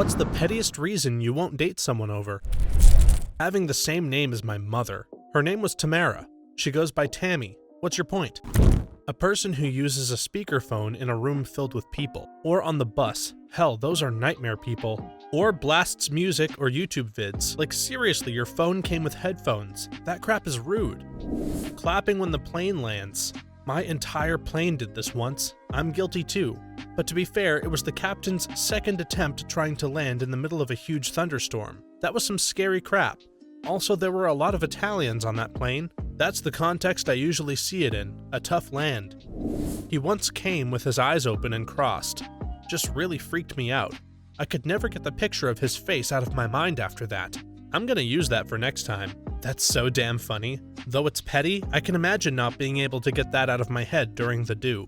What's the pettiest reason you won't date someone over? Having the same name as my mother. Her name was Tamara. She goes by Tammy. What's your point? A person who uses a speakerphone in a room filled with people. Or on the bus. Hell, those are nightmare people. Or blasts music or YouTube vids. Like seriously, your phone came with headphones. That crap is rude. Clapping when the plane lands. My entire plane did this once. I'm guilty too. But to be fair, it was the captain's second attempt trying to land in the middle of a huge thunderstorm. That was some scary crap. Also, there were a lot of Italians on that plane. That's the context I usually see it in, a tough land. He once came with his eyes open and crossed. Just really freaked me out. I could never get the picture of his face out of my mind after that. I'm gonna use that for next time. That's so damn funny. Though it's petty, I can imagine not being able to get that out of my head during the do.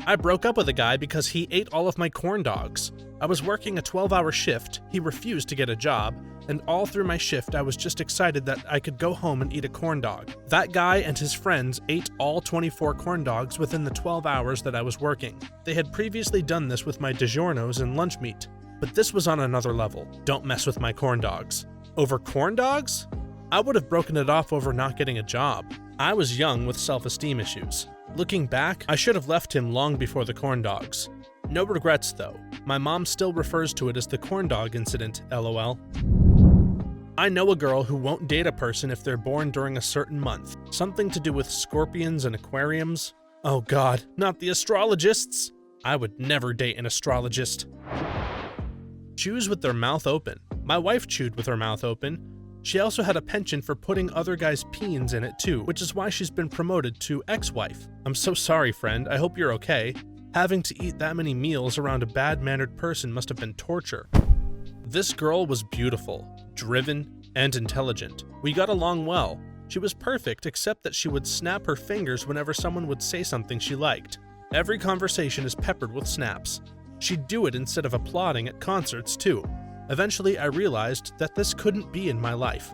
I broke up with a guy because he ate all of my corn dogs. I was working a 12-hour shift, he refused to get a job, and all through my shift I was just excited that I could go home and eat a corn dog. That guy and his friends ate all 24 corn dogs within the 12 hours that I was working. They had previously done this with my DiGiorno's and lunch meat. But this was on another level. Don't mess with my corn dogs. Over corn dogs? I would have broken it off over not getting a job. I was young with self-esteem issues. Looking back, I should have left him long before the corn dogs. No regrets though. My mom still refers to it as the corn dog incident, lol. I know a girl who won't date a person if they're born during a certain month. Something to do with scorpions and aquariums. Oh god, not the astrologists! I would never date an astrologist. Chews with their mouth open. My wife chewed with her mouth open. She also had a penchant for putting other guys' peens in it too, which is why she's been promoted to ex-wife. I'm so sorry, friend. I hope you're okay. Having to eat that many meals around a bad-mannered person must have been torture. This girl was beautiful, driven, and intelligent. We got along well. She was perfect except that she would snap her fingers whenever someone would say something she liked. Every conversation is peppered with snaps. She'd do it instead of applauding at concerts too. Eventually, I realized that this couldn't be in my life.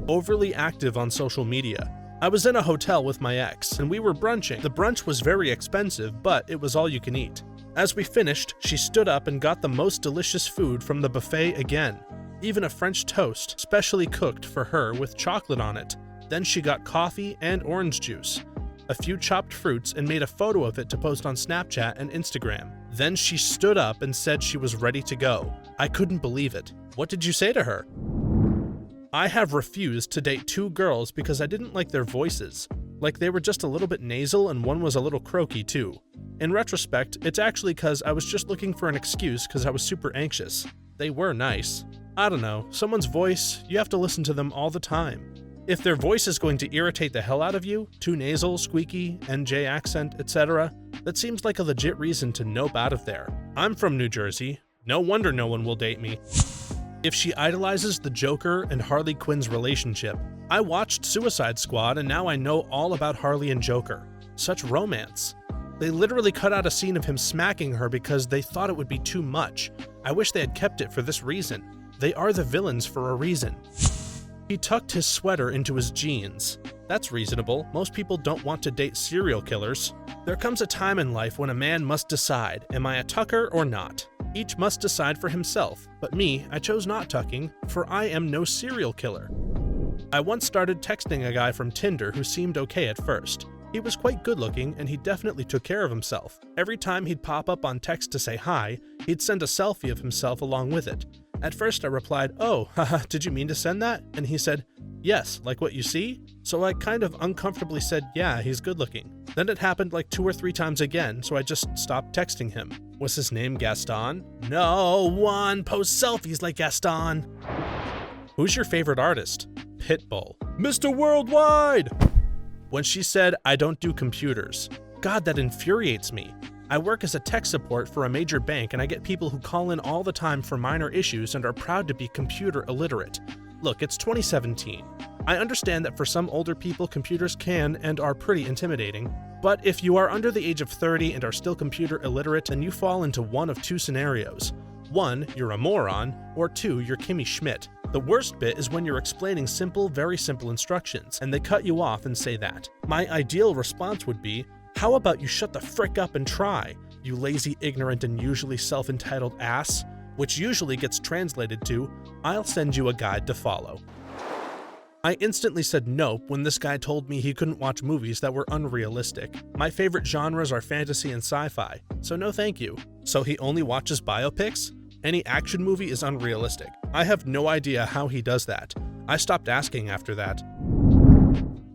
Overly active on social media. I was in a hotel with my ex, and we were brunching. The brunch was very expensive, but it was all you can eat. As we finished, she stood up and got the most delicious food from the buffet again. Even a French toast, specially cooked for her with chocolate on it. Then she got coffee and orange juice, a few chopped fruits, and made a photo of it to post on Snapchat and Instagram. Then she stood up and said she was ready to go. I couldn't believe it. What did you say to her? I have refused to date 2 girls because I didn't like their voices. Like they were just a little bit nasal and one was a little croaky too. In retrospect, it's actually because I was just looking for an excuse because I was super anxious. They were nice. I don't know, someone's voice, you have to listen to them all the time. If their voice is going to irritate the hell out of you, too nasal, squeaky, NJ accent, etc., that seems like a legit reason to nope out of there. I'm from New Jersey. No wonder no one will date me. If she idolizes the Joker and Harley Quinn's relationship. I watched Suicide Squad and now I know all about Harley and Joker. Such romance. They literally cut out a scene of him smacking her because they thought it would be too much. I wish they had kept it for this reason. They are the villains for a reason. He tucked his sweater into his jeans. That's reasonable. Most people don't want to date serial killers. There comes a time in life when a man must decide, am I a tucker or not? Each must decide for himself, but me, I chose not tucking, for I am no serial killer. I once started texting a guy from Tinder who seemed okay at first. He was quite good looking and he definitely took care of himself. Every time he'd pop up on text to say hi, he'd send a selfie of himself along with it. At first I replied, oh, haha, did you mean to send that? And he said, yes, like what you see? So I kind of uncomfortably said, yeah, he's good looking. Then it happened like 2 or 3 times again, so I just stopped texting him. Was his name Gaston? No one posts selfies like Gaston. Who's your favorite artist? Pitbull. Mr. Worldwide! When she said, I don't do computers. God, that infuriates me. I work as a tech support for a major bank and I get people who call in all the time for minor issues and are proud to be computer illiterate. Look, it's 2017. I understand that for some older people, computers can and are pretty intimidating. But if you are under the age of 30 and are still computer illiterate, then you fall into one of 2 scenarios. 1, you're a moron, or 2, you're Kimmy Schmidt. The worst bit is when you're explaining simple, very simple instructions, and they cut you off and say that. My ideal response would be, how about you shut the frick up and try? you lazy, ignorant, and usually self-entitled ass, which usually gets translated to, I'll send you a guide to follow. I instantly said nope when this guy told me he couldn't watch movies that were unrealistic. My favorite genres are fantasy and sci-fi, so no thank you. So he only watches biopics? Any action movie is unrealistic. I have no idea how he does that. I stopped asking after that.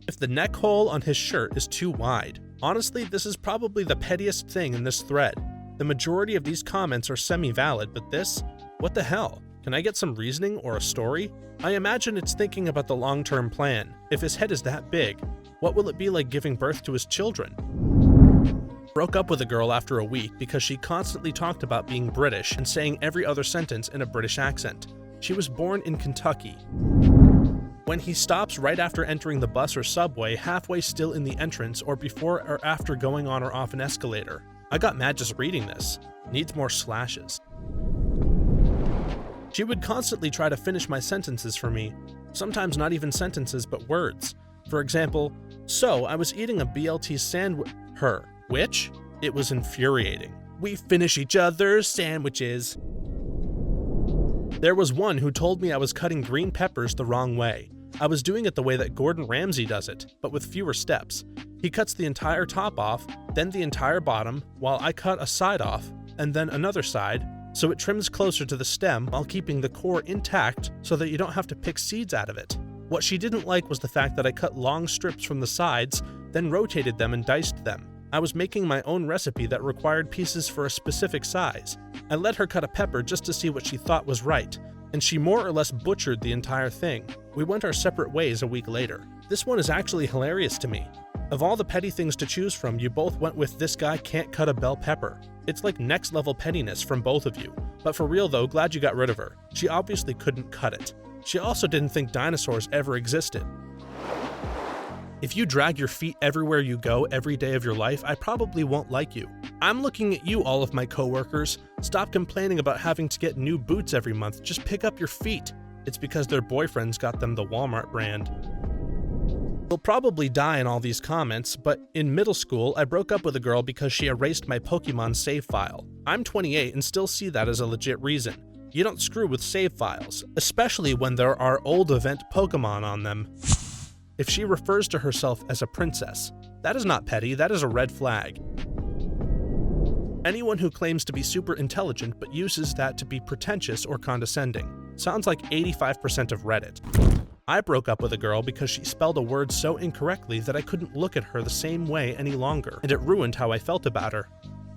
If the neck hole on his shirt is too wide. Honestly, this is probably the pettiest thing in this thread. The majority of these comments are semi-valid, but this? What the hell? Can I get some reasoning or a story? I imagine it's thinking about the long-term plan. If his head is that big, what will it be like giving birth to his children? Broke up with a girl after a week because she constantly talked about being British and saying every other sentence in a British accent. She was born in Kentucky. When he stops right after entering the bus or subway, halfway still in the entrance, or before or after going on or off an escalator. I got mad just reading this. Needs more slashes. She would constantly try to finish my sentences for me, sometimes not even sentences but words. For example, so I was eating a BLT sandwich. Her. Which? It was infuriating. We finish each other's sandwiches. There was one who told me I was cutting green peppers the wrong way. I was doing it the way that Gordon Ramsay does it, but with fewer steps. He cuts the entire top off, then the entire bottom, while I cut a side off, and then another side, so it trims closer to the stem while keeping the core intact so that you don't have to pick seeds out of it. What she didn't like was the fact that I cut long strips from the sides, then rotated them and diced them. I was making my own recipe that required pieces for a specific size. I let her cut a pepper just to see what she thought was right, and she more or less butchered the entire thing. We went our separate ways a week later. This one is actually hilarious to me. Of all the petty things to choose from, you both went with this guy can't cut a bell pepper. It's like next level pettiness from both of you. But for real though, glad you got rid of her. She obviously couldn't cut it. She also didn't think dinosaurs ever existed. If you drag your feet everywhere you go every day of your life, I probably won't like you. I'm looking at you, all of my coworkers. Stop complaining about having to get new boots every month. Just pick up your feet. It's because their boyfriends got them the Walmart brand. You'll probably die in all these comments, but in middle school, I broke up with a girl because she erased my Pokemon save file. I'm 28 and still see that as a legit reason. You don't screw with save files, especially when there are old event Pokemon on them. If she refers to herself as a princess, that is not petty, that is a red flag. Anyone who claims to be super intelligent but uses that to be pretentious or condescending. Sounds like 85% of Reddit. I broke up with a girl because she spelled a word so incorrectly that I couldn't look at her the same way any longer, and it ruined how I felt about her.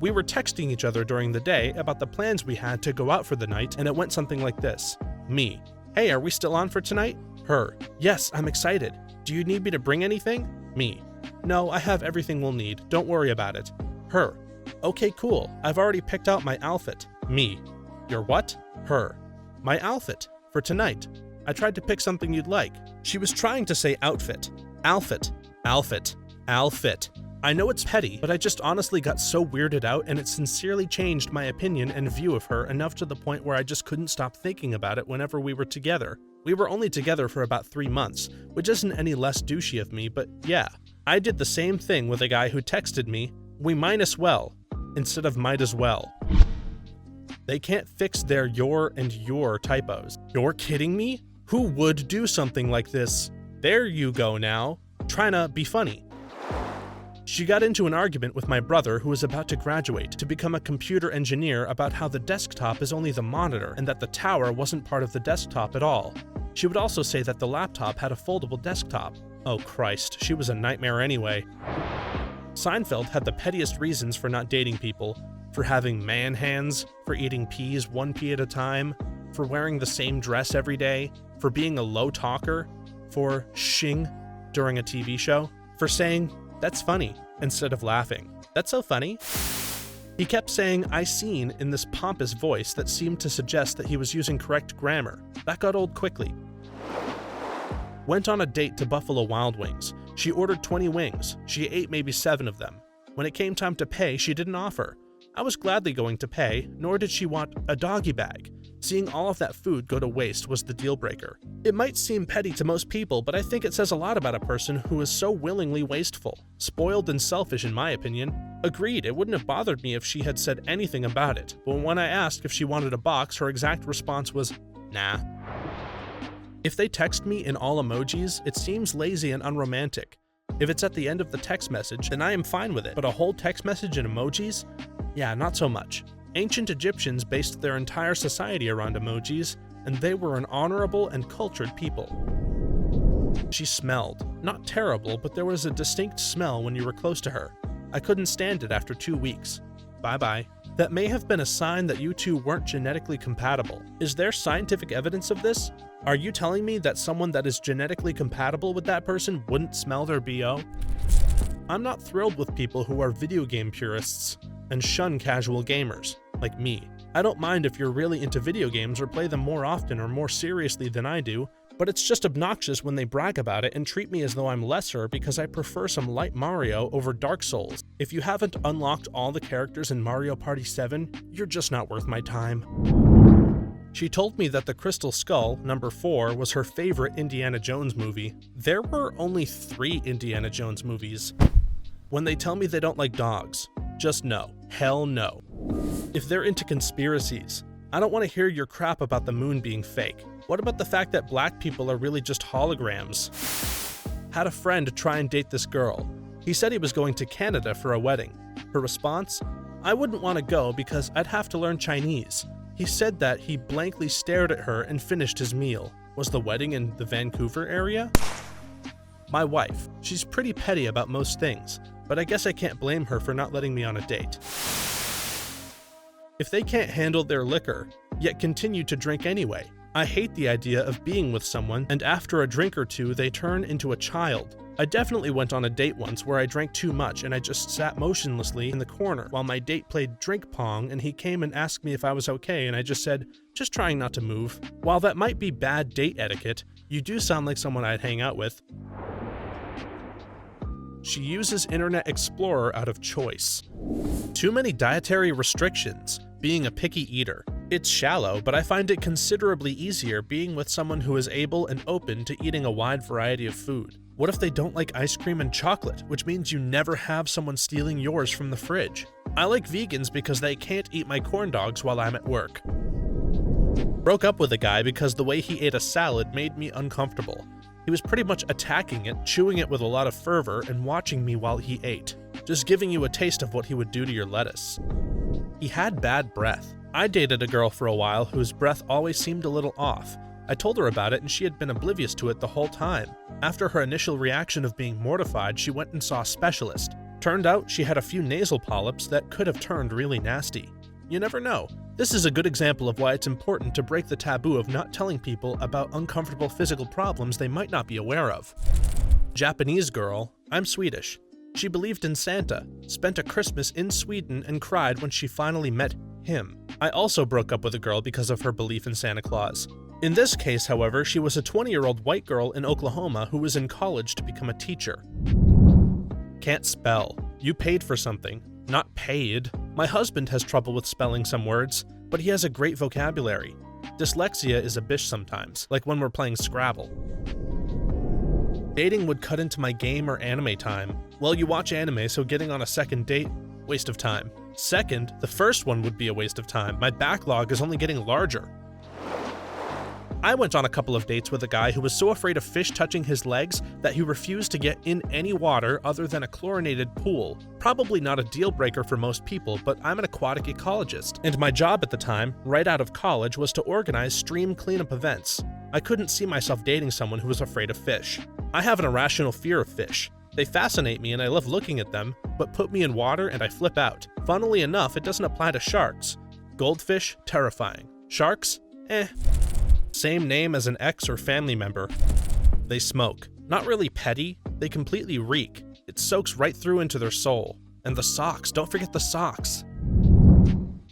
We were texting each other during the day about the plans we had to go out for the night, and it went something like this. Me. Hey, are we still on for tonight? Her. Yes, I'm excited. Do you need me to bring anything? Me. No, I have everything we'll need. Don't worry about it. Her. Okay, cool. I've already picked out my outfit. Me. Your what? Her. My outfit. For tonight. I tried to pick something you'd like. She was trying to say outfit. Outfit. Outfit. Outfit. I know it's petty, but I just honestly got so weirded out and it sincerely changed my opinion and view of her enough to the point where I just couldn't stop thinking about it whenever we were together. We were only together for about 3 months, which isn't any less douchey of me, but yeah. I did the same thing with a guy who texted me, "We might as well," instead of might as well. They can't fix their your and your typos. You're kidding me? Who would do something like this? There you go now. Trying to be funny. She got into an argument with my brother who was about to graduate to become a computer engineer about how the desktop is only the monitor and that the tower wasn't part of the desktop at all. She would also say that the laptop had a foldable desktop. Oh Christ, she was a nightmare anyway. Seinfeld had the pettiest reasons for not dating people, for having man hands, for eating peas 1 pea at a time, for wearing the same dress every day, for being a low talker, for shing during a TV show, for saying, "That's funny," instead of laughing. "That's so funny." He kept saying "I seen" in this pompous voice that seemed to suggest that he was using correct grammar. That got old quickly. Went on a date to Buffalo Wild Wings. She ordered 20 wings. She ate maybe 7 of them. When it came time to pay, she didn't offer. I was gladly going to pay, nor did she want a doggy bag. Seeing all of that food go to waste was the deal breaker. It might seem petty to most people, but I think it says a lot about a person who is so willingly wasteful. Spoiled and selfish in my opinion. Agreed, it wouldn't have bothered me if she had said anything about it, but when I asked if she wanted a box, her exact response was, nah. If they text me in all emojis, it seems lazy and unromantic. If it's at the end of the text message, then I am fine with it, but a whole text message in emojis? Yeah, not so much. Ancient Egyptians based their entire society around emojis, and they were an honorable and cultured people. She smelled. Not terrible, but there was a distinct smell when you were close to her. I couldn't stand it after 2 weeks. Bye-bye. That may have been a sign that you two weren't genetically compatible. Is there scientific evidence of this? Are you telling me that someone that is genetically compatible with that person wouldn't smell their BO? I'm not thrilled with people who are video game purists and shun casual gamers, like me. I don't mind if you're really into video games or play them more often or more seriously than I do, but it's just obnoxious when they brag about it and treat me as though I'm lesser because I prefer some light Mario over Dark Souls. If you haven't unlocked all the characters in Mario Party 7, you're just not worth my time. She told me that The Crystal Skull, number 4, was her favorite Indiana Jones movie. There were only 3 Indiana Jones movies. When they tell me they don't like dogs, just no. Hell no. If they're into conspiracies, I don't want to hear your crap about the moon being fake. What about the fact that black people are really just holograms? Had a friend try and date this girl. He said he was going to Canada for a wedding. Her response? I wouldn't want to go because I'd have to learn Chinese. He said that he blankly stared at her and finished his meal. Was the wedding in the Vancouver area? My wife. She's pretty petty about most things, but I guess I can't blame her for not letting me on a date. If they can't handle their liquor, yet continue to drink anyway. I hate the idea of being with someone and after a drink or two they turn into a child. I definitely went on a date once where I drank too much and I just sat motionlessly in the corner while my date played drink pong and he came and asked me if I was okay and I just said, just trying not to move. While that might be bad date etiquette, you do sound like someone I'd hang out with. She uses Internet Explorer out of choice. Too many dietary restrictions. Being a picky eater. It's shallow, but I find it considerably easier being with someone who is able and open to eating a wide variety of food. What if they don't like ice cream and chocolate, which means you never have someone stealing yours from the fridge? I like vegans because they can't eat my corn dogs while I'm at work. Broke up with a guy because the way he ate a salad made me uncomfortable. He was pretty much attacking it, chewing it with a lot of fervor, and watching me while he ate. Just giving you a taste of what he would do to your lettuce. He had bad breath. I dated a girl for a while whose breath always seemed a little off. I told her about it and she had been oblivious to it the whole time. After her initial reaction of being mortified, she went and saw a specialist. Turned out she had a few nasal polyps that could have turned really nasty. You never know. This is a good example of why it's important to break the taboo of not telling people about uncomfortable physical problems they might not be aware of. Japanese girl. I'm Swedish. She believed in Santa, spent a Christmas in Sweden, and cried when she finally met him. I also broke up with a girl because of her belief in Santa Claus. In this case, however, she was a 20-year-old white girl in Oklahoma who was in college to become a teacher. Can't spell. You paid for something, not paid. My husband has trouble with spelling some words, but he has a great vocabulary. Dyslexia is a bish sometimes, like when we're playing Scrabble. Dating would cut into my game or anime time. Well, you watch anime, so getting on a second date, waste of time. Second, the first one would be a waste of time. My backlog is only getting larger. I went on a couple of dates with a guy who was so afraid of fish touching his legs that he refused to get in any water other than a chlorinated pool. Probably not a deal breaker for most people, but I'm an aquatic ecologist, and my job at the time, right out of college, was to organize stream cleanup events. I couldn't see myself dating someone who was afraid of fish. I have an irrational fear of fish. They fascinate me and I love looking at them, but put me in water and I flip out. Funnily enough, it doesn't apply to sharks. Goldfish, terrifying. Sharks? Eh. Same name as an ex or family member. They smoke. Not really petty, they completely reek. It soaks right through into their soul. And the socks, don't forget the socks.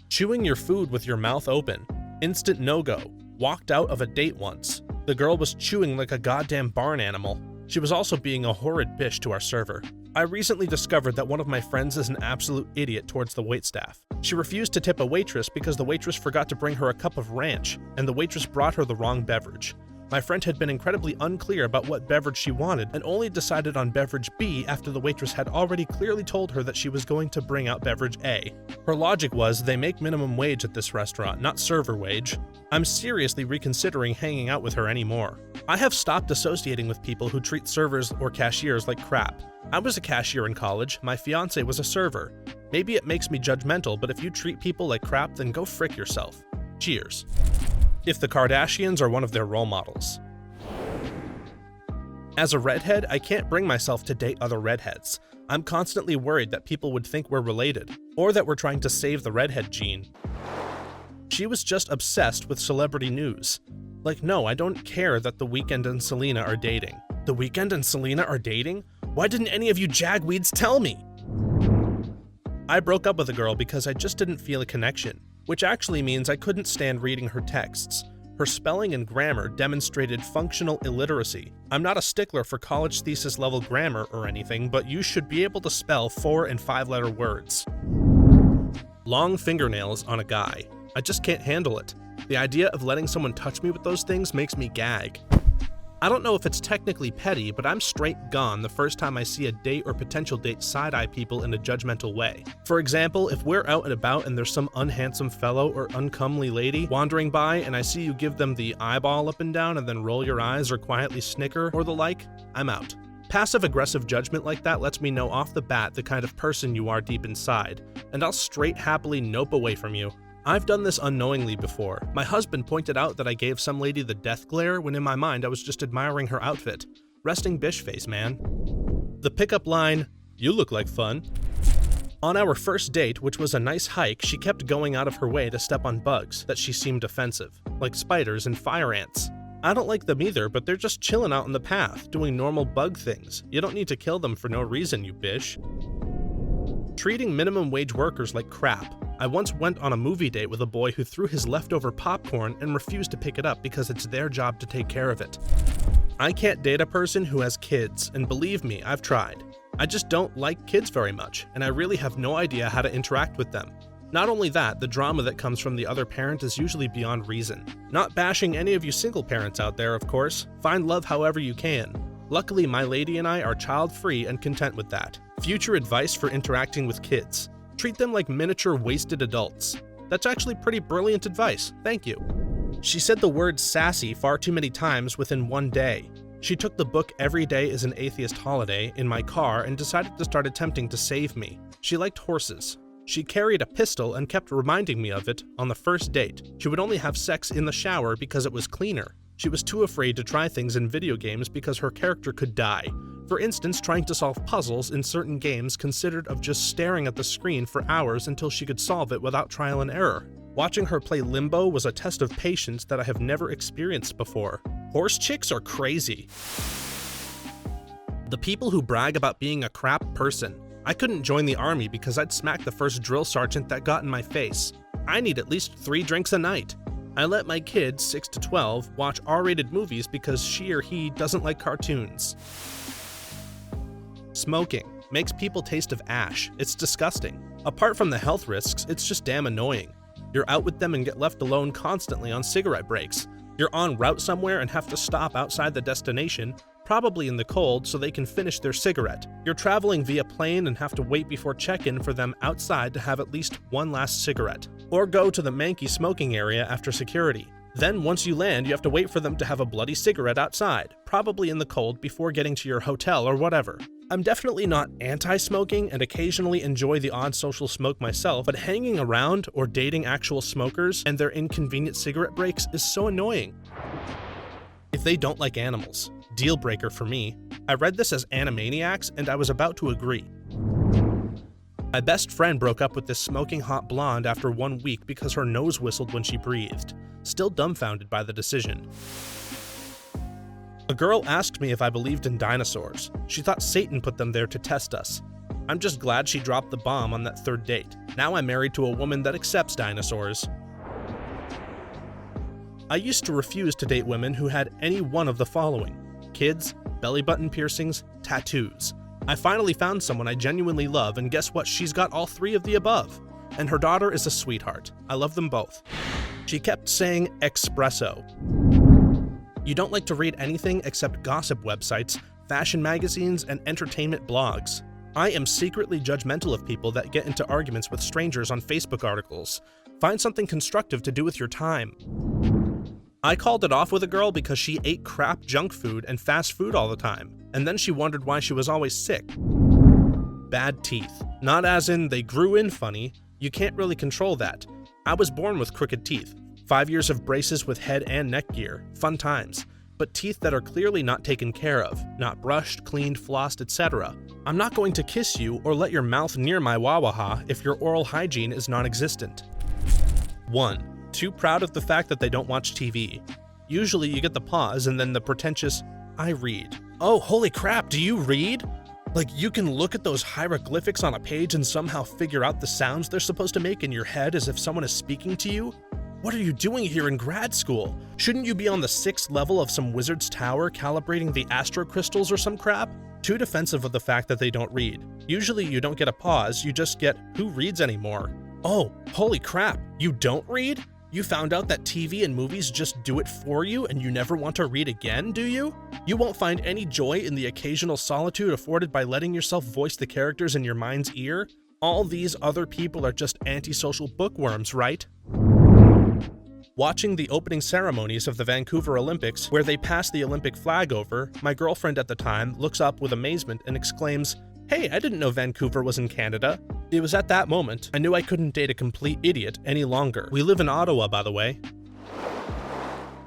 Chewing your food with your mouth open. Instant no-go. Walked out of a date once. The girl was chewing like a goddamn barn animal. She was also being a horrid bitch to our server. I recently discovered that one of my friends is an absolute idiot towards the waitstaff. She refused to tip a waitress because the waitress forgot to bring her a cup of ranch, and the waitress brought her the wrong beverage. My friend had been incredibly unclear about what beverage she wanted and only decided on beverage B after the waitress had already clearly told her that she was going to bring out beverage A. Her logic was they make minimum wage at this restaurant, not server wage. I'm seriously reconsidering hanging out with her anymore. I have stopped associating with people who treat servers or cashiers like crap. I was a cashier in college, my fiance was a server. Maybe it makes me judgmental, but if you treat people like crap, then go frick yourself. Cheers. If the Kardashians are one of their role models. As a redhead, I can't bring myself to date other redheads. I'm constantly worried that people would think we're related, or that we're trying to save the redhead gene. She was just obsessed with celebrity news. Like, no, I don't care that The Weeknd and Selena are dating. The Weeknd and Selena are dating? Why didn't any of you jagweeds tell me? I broke up with a girl because I just didn't feel a connection, which actually means I couldn't stand reading her texts. Her spelling and grammar demonstrated functional illiteracy. I'm not a stickler for college thesis level grammar or anything, but you should be able to spell 4- and 5-letter words. Long fingernails on a guy. I just can't handle it. The idea of letting someone touch me with those things makes me gag. I don't know if it's technically petty, but I'm straight gone the first time I see a date or potential date side-eye people in a judgmental way. For example, if we're out and about and there's some unhandsome fellow or uncomely lady wandering by and I see you give them the eyeball up and down and then roll your eyes or quietly snicker or the like, I'm out. Passive-aggressive judgment like that lets me know off the bat the kind of person you are deep inside, and I'll straight happily nope away from you. I've done this unknowingly before. My husband pointed out that I gave some lady the death glare when in my mind I was just admiring her outfit. Resting bitch face, man. The pickup line, "You look like fun." On our first date, which was a nice hike, she kept going out of her way to step on bugs that she seemed offensive, like spiders and fire ants. I don't like them either, but they're just chilling out in the path, doing normal bug things. You don't need to kill them for no reason, you bish. Treating minimum wage workers like crap. I once went on a movie date with a boy who threw his leftover popcorn and refused to pick it up because it's their job to take care of it. I can't date a person who has kids, and believe me, I've tried. I just don't like kids very much, and I really have no idea how to interact with them. Not only that, the drama that comes from the other parent is usually beyond reason. Not bashing any of you single parents out there, of course. Find love however you can. Luckily, my lady and I are child-free and content with that. Future advice for interacting with kids. Treat them like miniature wasted adults. That's actually pretty brilliant advice, thank you. She said the word sassy far too many times within one day. She took the book Every Day is an Atheist Holiday in my car and decided to start attempting to save me. She liked horses. She carried a pistol and kept reminding me of it on the first date. She would only have sex in the shower because it was cleaner. She was too afraid to try things in video games because her character could die. For instance, trying to solve puzzles in certain games considered of just staring at the screen for hours until she could solve it without trial and error. Watching her play Limbo was a test of patience that I have never experienced before. Horse chicks are crazy. The people who brag about being a crap person. I couldn't join the army because I'd smack the first drill sergeant that got in my face. I need at least 3 drinks a night. I let my kids, 6 to 12, watch R-rated movies because she or he doesn't like cartoons. Smoking makes people taste of ash. It's disgusting. Apart from the health risks, it's just damn annoying. You're out with them and get left alone constantly on cigarette breaks. You're en route somewhere and have to stop outside the destination, probably in the cold, so they can finish their cigarette. You're traveling via plane and have to wait before check-in for them outside to have at least one last cigarette. Or go to the manky smoking area after security. Then once you land, you have to wait for them to have a bloody cigarette outside, probably in the cold before getting to your hotel or whatever. I'm definitely not anti-smoking and occasionally enjoy the odd social smoke myself, but hanging around or dating actual smokers and their inconvenient cigarette breaks is so annoying. If they don't like animals. Deal breaker for me. I read this as Animaniacs and I was about to agree. My best friend broke up with this smoking hot blonde after 1 week because her nose whistled when she breathed. Still dumbfounded by the decision. A girl asked me if I believed in dinosaurs. She thought Satan put them there to test us. I'm just glad she dropped the bomb on that 3rd date. Now I'm married to a woman that accepts dinosaurs. I used to refuse to date women who had any one of the following: kids, belly button piercings, tattoos. I finally found someone I genuinely love, and guess what? She's got all 3 of the above. And her daughter is a sweetheart. I love them both. She kept saying espresso. You don't like to read anything except gossip websites, fashion magazines, and entertainment blogs. I am secretly judgmental of people that get into arguments with strangers on Facebook articles. Find something constructive to do with your time. I called it off with a girl because she ate crap junk food and fast food all the time, and then she wondered why she was always sick. Bad teeth. Not as in they grew in funny, you can't really control that. I was born with crooked teeth. 5 years of braces with head and neck gear. Fun times. But teeth that are clearly not taken care of, not brushed, cleaned, flossed, etc. I'm not going to kiss you or let your mouth near my wawaha if your oral hygiene is non-existent. 1. Too proud of the fact that they don't watch TV. Usually you get the pause and then the pretentious, I read. Oh, holy crap, do you read? Like you can look at those hieroglyphics on a page and somehow figure out the sounds they're supposed to make in your head as if someone is speaking to you? What are you doing here in grad school? Shouldn't you be on the 6th level of some wizard's tower calibrating the astro crystals or some crap? Too defensive of the fact that they don't read. Usually you don't get a pause, you just get, who reads anymore? Oh, holy crap, you don't read? You found out that TV and movies just do it for you and you never want to read again, do you? You won't find any joy in the occasional solitude afforded by letting yourself voice the characters in your mind's ear? All these other people are just antisocial bookworms, right? Watching the opening ceremonies of the Vancouver Olympics, where they pass the Olympic flag over, my girlfriend at the time looks up with amazement and exclaims, "Hey, I didn't know Vancouver was in Canada." It was at that moment I knew I couldn't date a complete idiot any longer. We live in Ottawa, by the way.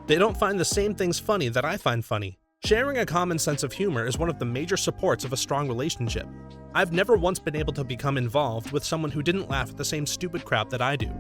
They don't find the same things funny that I find funny. Sharing a common sense of humor is one of the major supports of a strong relationship. I've never once been able to become involved with someone who didn't laugh at the same stupid crap that I do.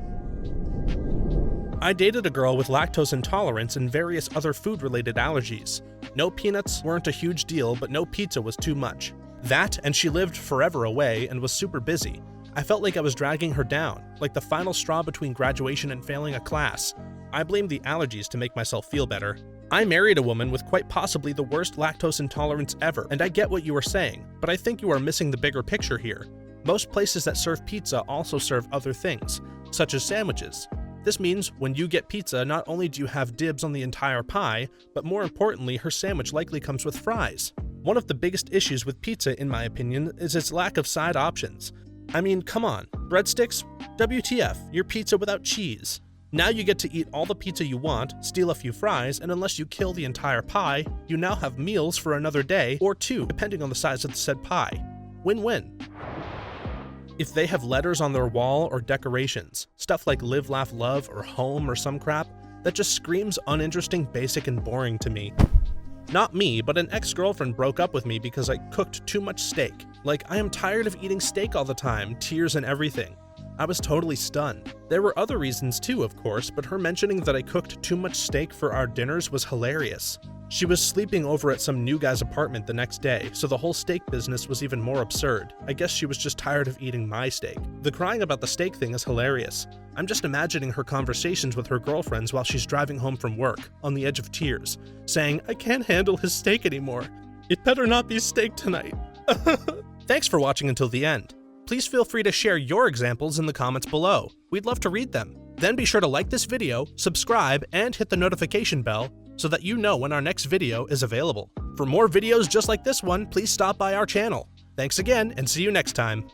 I dated a girl with lactose intolerance and various other food-related allergies. No peanuts weren't a huge deal, but no pizza was too much. That, and she lived forever away and was super busy. I felt like I was dragging her down, like the final straw between graduation and failing a class. I blamed the allergies to make myself feel better. I married a woman with quite possibly the worst lactose intolerance ever, and I get what you are saying, but I think you are missing the bigger picture here. Most places that serve pizza also serve other things, such as sandwiches. This means when you get pizza, not only do you have dibs on the entire pie, but more importantly, her sandwich likely comes with fries. One of the biggest issues with pizza, in my opinion, is its lack of side options. I mean, come on, breadsticks? WTF, your pizza without cheese. Now you get to eat all the pizza you want, steal a few fries, and unless you kill the entire pie, you now have meals for another day, or 2, depending on the size of the said pie. Win-win. If they have letters on their wall or decorations, stuff like live, laugh, love, or home or some crap, that just screams uninteresting, basic, and boring to me. Not me, but an ex-girlfriend broke up with me because I cooked too much steak. Like, I am tired of eating steak all the time, tears and everything. I was totally stunned. There were other reasons too, of course, but her mentioning that I cooked too much steak for our dinners was hilarious. She was sleeping over at some new guy's apartment the next day, so the whole steak business was even more absurd. I guess she was just tired of eating my steak. The crying about the steak thing is hilarious. I'm just imagining her conversations with her girlfriends while she's driving home from work, on the edge of tears, saying, "I can't handle his steak anymore. It better not be steak tonight." Thanks for watching until the end. Please feel free to share your examples in the comments below. We'd love to read them. Then be sure to like this video, subscribe, and hit the notification bell so that you know when our next video is available. For more videos just like this one, please stop by our channel. Thanks again, and see you next time.